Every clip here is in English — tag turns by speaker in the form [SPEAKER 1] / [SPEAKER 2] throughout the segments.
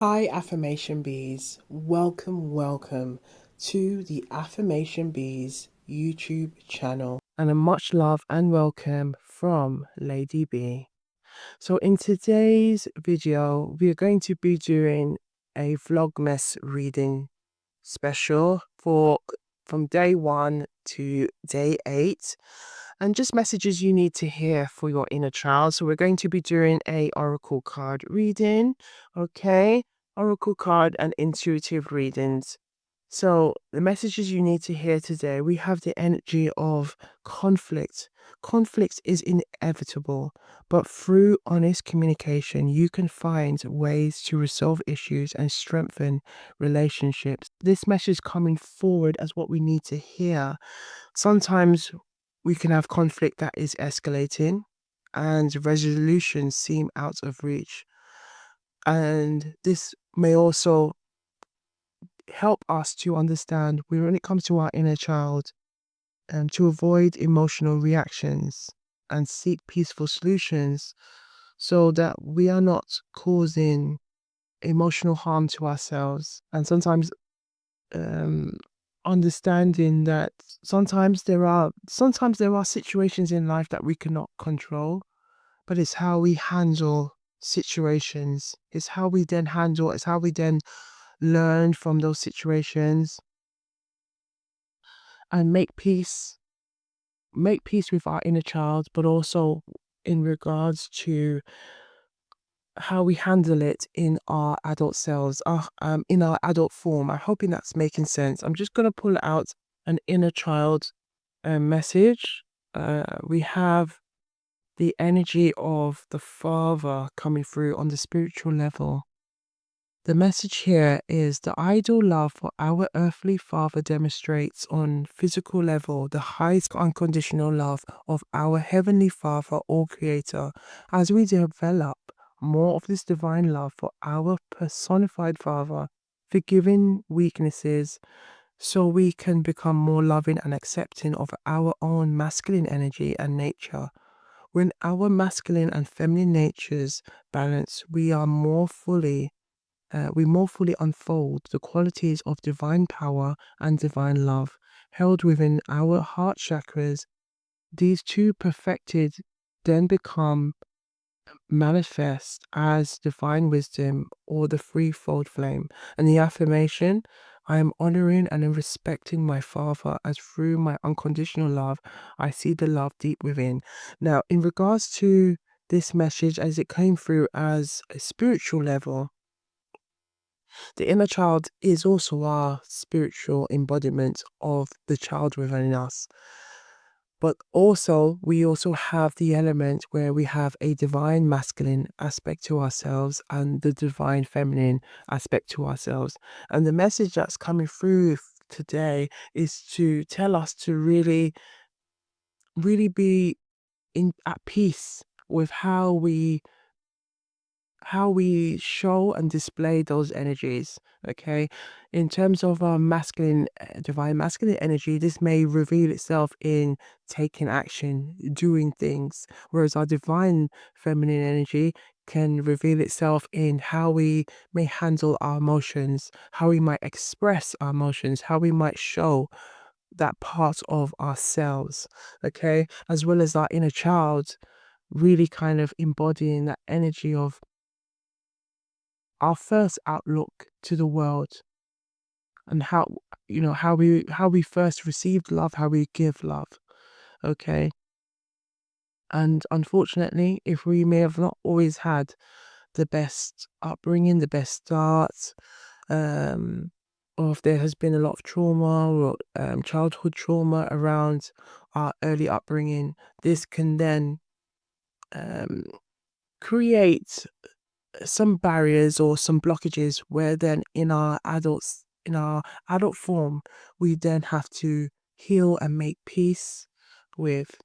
[SPEAKER 1] Hi, Affirmation Bees. Welcome to the Affirmation Bees YouTube channel. And a much love and welcome from Lady B. So, in today's video, we are going to be doing a Vlogmas reading special for from day 1 to day 8, and just messages you need to hear for your inner child. So we're going to be doing a oracle card reading, okay? Oracle card and intuitive readings. So the messages you need to hear today, we have the energy of conflict. Conflict is inevitable, but through honest communication, you can find ways to resolve issues and strengthen relationships. This message coming forward as what we need to hear. Sometimes we can have conflict that is escalating and resolutions seem out of reach. And this may also help us to understand when it comes to our inner child and to avoid emotional reactions and seek peaceful solutions so that we are not causing emotional harm to ourselves. And sometimes um understanding that sometimes there are situations in life that we cannot control, but it's how we handle situations. It's how we then learn from those situations and make peace with our inner child, but also in regards to how we handle it in our adult selves, in our adult form. I'm hoping that's making sense. I'm just gonna pull out an inner child message. We have the energy of the Father coming through on the spiritual level. The message here is the ideal love for our earthly father demonstrates on physical level the highest unconditional love of our heavenly Father or Creator. As we develop more of this divine love for our personified Father, forgiving weaknesses, so we can become more loving and accepting of our own masculine energy and nature. When our masculine and feminine natures balance, we more fully unfold the qualities of divine power and divine love held within our heart chakras. These two perfected then become manifest as divine wisdom or the threefold flame. And the affirmation, I am honoring and respecting my Father as through my unconditional love, I see the love deep within. Now, in regards to this message as it came through as a spiritual level, the inner child is also our spiritual embodiment of the child within us. But also, we also have the element where we have a divine masculine aspect to ourselves and the divine feminine aspect to ourselves. And the message that's coming through today is to tell us to really be at peace with how we show and display those energies. Okay, in terms of our masculine divine masculine energy, this may reveal itself in taking action, doing things, whereas our divine feminine energy can reveal itself in how we may handle our emotions, how we might express our emotions, how we might show that part of ourselves. Okay, as well as our inner child really kind of embodying that energy of our first outlook to the world and how we first received love, how we give love. Okay, and unfortunately, if we may have not always had the best upbringing, the best start, um or if there has been a lot of trauma or childhood trauma around our early upbringing, this can then um create some barriers or some blockages where then in our adult form we then have to heal and make peace with,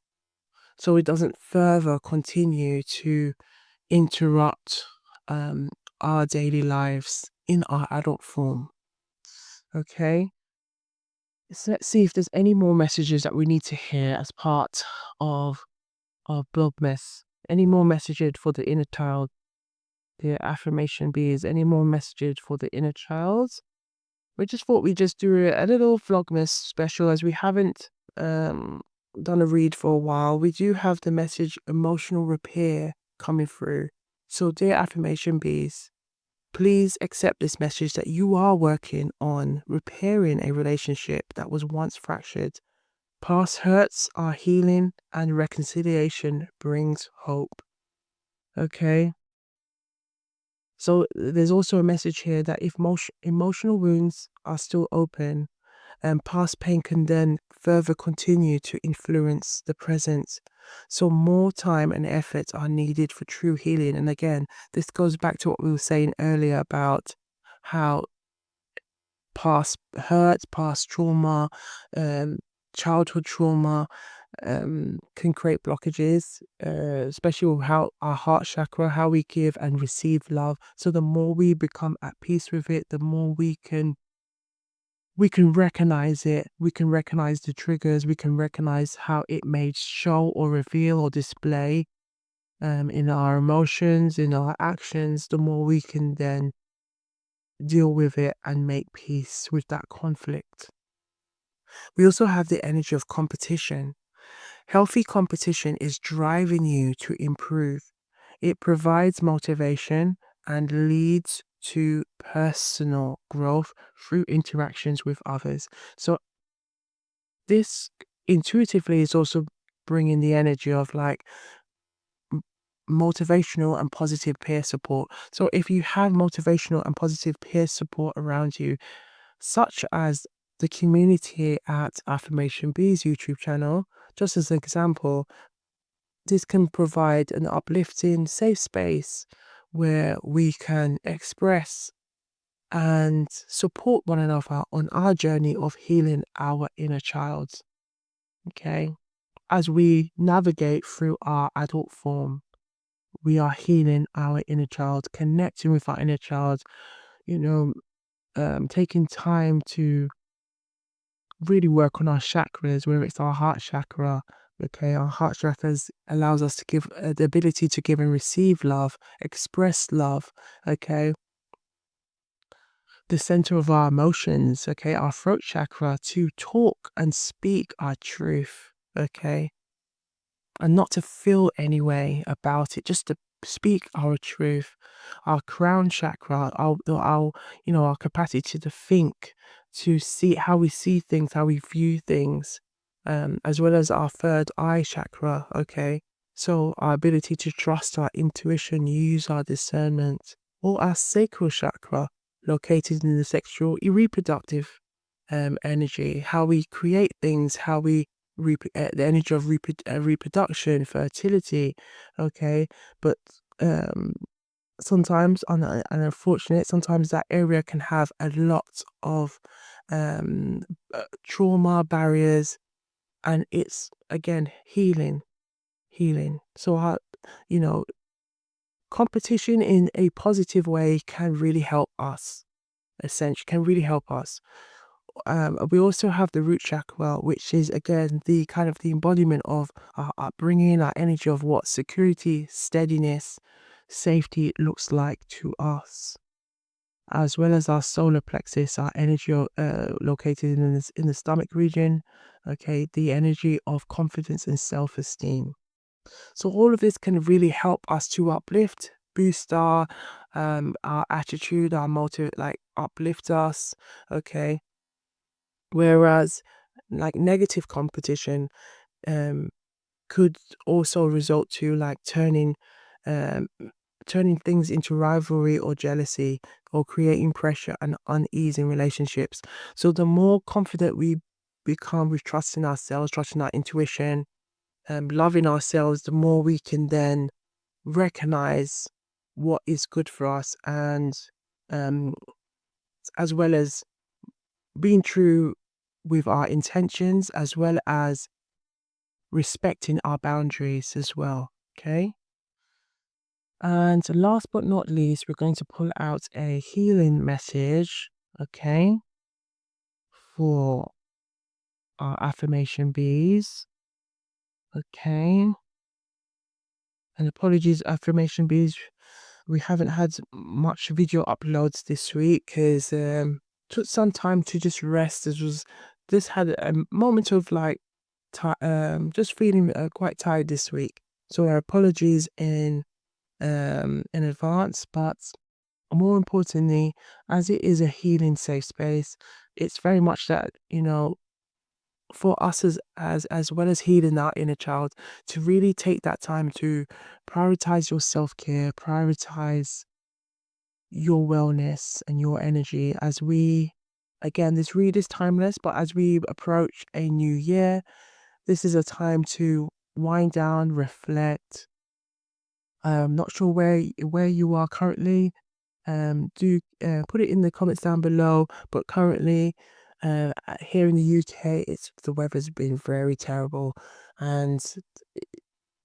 [SPEAKER 1] so it doesn't further continue to interrupt um our daily lives in our adult form. Okay, so let's see if there's any more messages that we need to hear as part of Blogmas. Any more messages for the inner child? dear Affirmation Bees, any more messages for the inner child? We just thought we'd just do a little Vlogmas special, as we haven't done a read for a while. We do have the message emotional repair coming through. So, dear Affirmation Bees, please accept this message that you are working on repairing a relationship that was once fractured. Past hurts are healing, and reconciliation brings hope. Okay? So there's also a message here that if emotional wounds are still open, and past pain can then further continue to influence the present. So more time and effort are needed for true healing. And again, this goes back to what we were saying earlier about how past hurt, past trauma, childhood trauma can create blockages, especially with how our heart chakra, how we give and receive love. So the more we become at peace with it, the more we can recognize it, we can recognize the triggers, we can recognize how it may show or reveal or display in our emotions, in our actions. The more we can then deal with it and make peace with that conflict. We also have the energy of competition. Healthy competition is driving you to improve. It provides motivation and leads to personal growth through interactions with others. So, this intuitively is also bringing the energy of like motivational and positive peer support. So, if you have motivational and positive peer support around you, such as the community at Affirmation Bees YouTube channel, just as an example, this can provide an uplifting, safe space where we can express and support one another on our journey of healing our inner child. Okay. As we navigate through our adult form, we are healing our inner child, connecting with our inner child, you know, taking time to really work on our chakras, whether it's our heart chakra. Okay, our heart chakras allows us to give the ability to give and receive love, express love. Okay, the center of our emotions. Okay, our throat chakra to talk and speak our truth. Okay, and not to feel any way about it, just to speak our truth. Our crown chakra, our capacity to think, to see how we see things, how we view things, as well as our third eye chakra. Okay, so our ability to trust our intuition, use our discernment, or our sacral chakra, located in the sexual reproductive energy, how we create things, how we the energy of reproduction, fertility. Okay, but sometimes, and unfortunate, sometimes that area can have a lot of um, trauma barriers, and it's again healing. So, you know, competition in a positive way can really help us. Essentially, can really help us. We also have the root chakra, which is again the kind of the embodiment of our upbringing, our energy of what security, steadiness, safety looks like to us, as well as our solar plexus, our energy located in the stomach region. Okay, the energy of confidence and self-esteem. So all of this can really help us to uplift, boost our attitude, our motive, like uplift us. Okay, whereas like negative competition um could also result to like um turning things into rivalry or jealousy, or creating pressure and unease in relationships. So the more confident we become with trusting ourselves, trusting our intuition, loving ourselves, the more we can then recognize what is good for us, and um as well as being true with our intentions, as well as respecting our boundaries as well. Okay. And last but not least, we're going to pull out a healing message. Okay. For our affirmation bees. Okay. And apologies, affirmation bees. We haven't had much video uploads this week because took some time to just rest. This had a moment of like just feeling quite tired this week. So our apologies in advance, but more importantly, as it is a healing safe space, it's very much that, for us as well as healing our inner child, to really take that time to prioritize your self-care, prioritize your wellness and your energy as we, again, this read is timeless, but as we approach a new year, this is a time to wind down, reflect. I'm not sure where you are currently. Do put it in the comments down below. But currently, here in the UK, the weather's been very terrible, and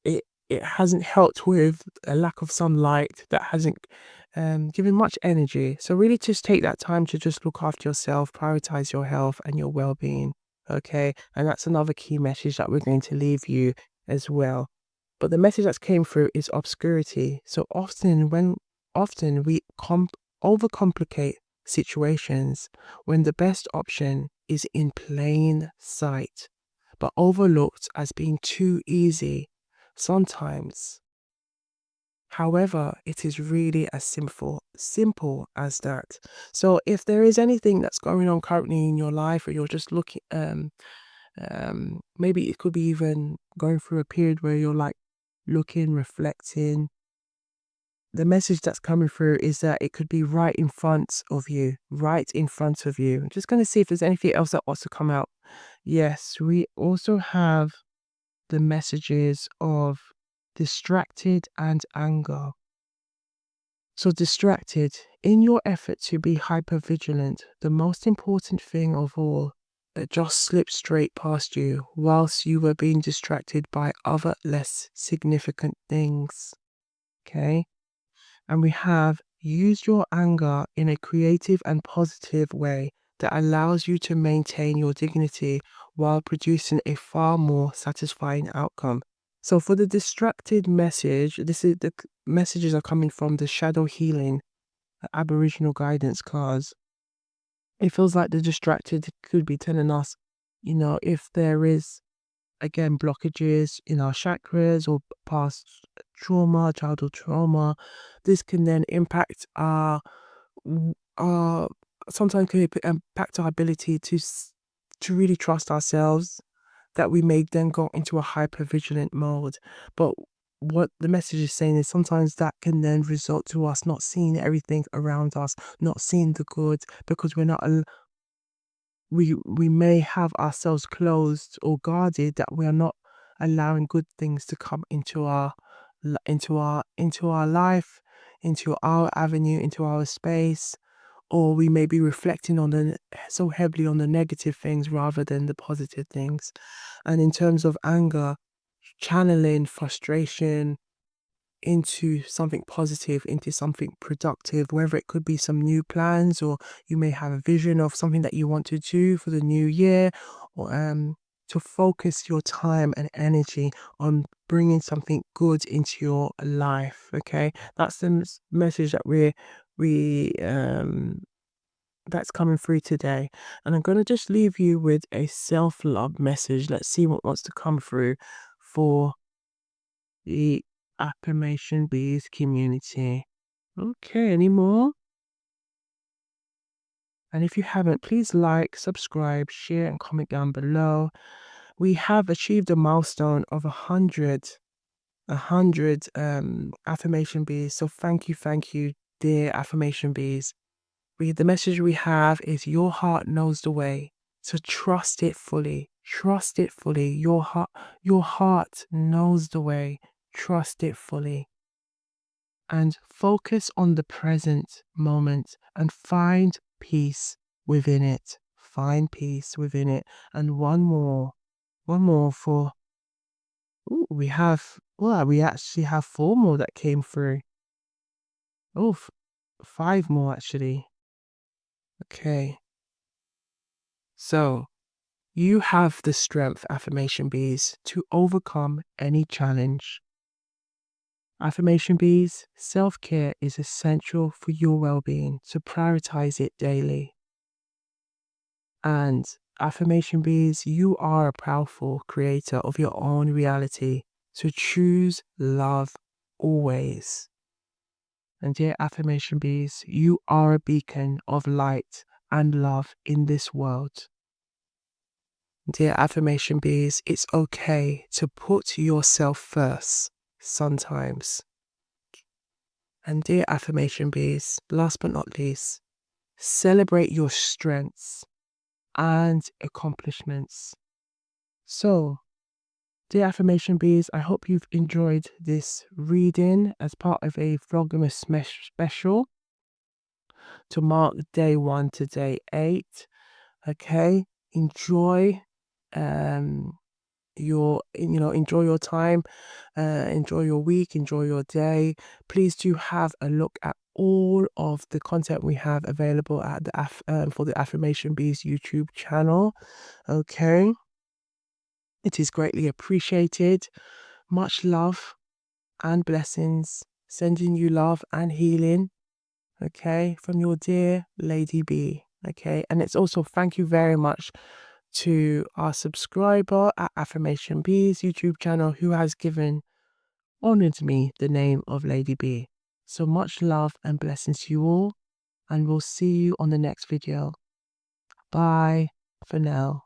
[SPEAKER 1] it hasn't helped with a lack of sunlight that hasn't given much energy. So really, just take that time to just look after yourself, prioritize your health and your well-being. Okay, and that's another key message that we're going to leave you as well. But the message that came through is obscurity. So often we overcomplicate situations when the best option is in plain sight, but overlooked as being too easy sometimes. However, it is really as simple as that. So if there is anything that's going on currently in your life, or you're just looking, maybe it could be even going through a period where you're like looking, reflecting. The message that's coming through is that it could be right in front of you, right in front of you. I'm just going to see if there's anything else that wants to come out. Yes, we also have the messages of distracted and anger. So, distracted, in your effort to be hyper vigilant, the most important thing of all that just slipped straight past you whilst you were being distracted by other less significant things. Okay? And we have used your anger in a creative and positive way that allows you to maintain your dignity while producing a far more satisfying outcome. So for the distracted message, messages are coming from the shadow healing Aboriginal guidance cards. It feels like the distracted could be telling us, if there is, again, blockages in our chakras or past trauma, childhood trauma, this can then impact our sometimes can impact our ability to really trust ourselves, that we may then go into a hyper vigilant mode. But what the message is saying is sometimes that can then result to us not seeing everything around us, not seeing the good, because we may have ourselves closed or guarded, that we are not allowing good things to come into our life, into our avenue, into our space. Or we may be reflecting so heavily on the negative things rather than the positive things. And in terms of anger, channeling frustration into something positive, into something productive, whether it could be some new plans, or you may have a vision of something that you want to do for the new year, or to focus your time and energy on bringing something good into your life. Okay, that's the message that we that's coming through today. And I'm going to just leave you with a self-love message. Let's see what wants to come through for the Affirmation Bees community. Okay, any more? And if you haven't, please like, subscribe, share, and comment down below. We have achieved a milestone of 100 Affirmation Bees. So thank you, dear Affirmation Bees. The message we have is your heart knows the way. So trust it fully. Trust it fully. Your heart knows the way. Trust it fully. And focus on the present moment and find peace within it. Find peace within it. And one more for, we actually have 4 more that came through. Oh, 5 more actually. Okay. So, you have the strength, Affirmation Bees, to overcome any challenge. Affirmation Bees, self-care is essential for your well-being, so prioritize it daily. And Affirmation Bees, you are a powerful creator of your own reality, so choose love always. And dear Affirmation Bees, you are a beacon of light and love in this world. Dear Affirmation Bees, it's okay to put yourself first sometimes. And dear Affirmation Bees, last but not least, celebrate your strengths and accomplishments. So, dear Affirmation Bees, I hope you've enjoyed this reading as part of a Vlogmas special to mark day 1 to day 8. Okay, enjoy enjoy your time, enjoy your week, enjoy your day. Please do have a look at all of the content we have available at the for the Affirmation Bees YouTube channel. Okay, it is greatly appreciated. Much love and blessings, sending you love and healing. Okay, from your dear Lady B. Okay, and it's also thank you very much to our subscriber at Affirmation Bees YouTube channel who has honored me the name of Lady B. So much love and blessings to you all, and we'll see you on the next video. Bye for now.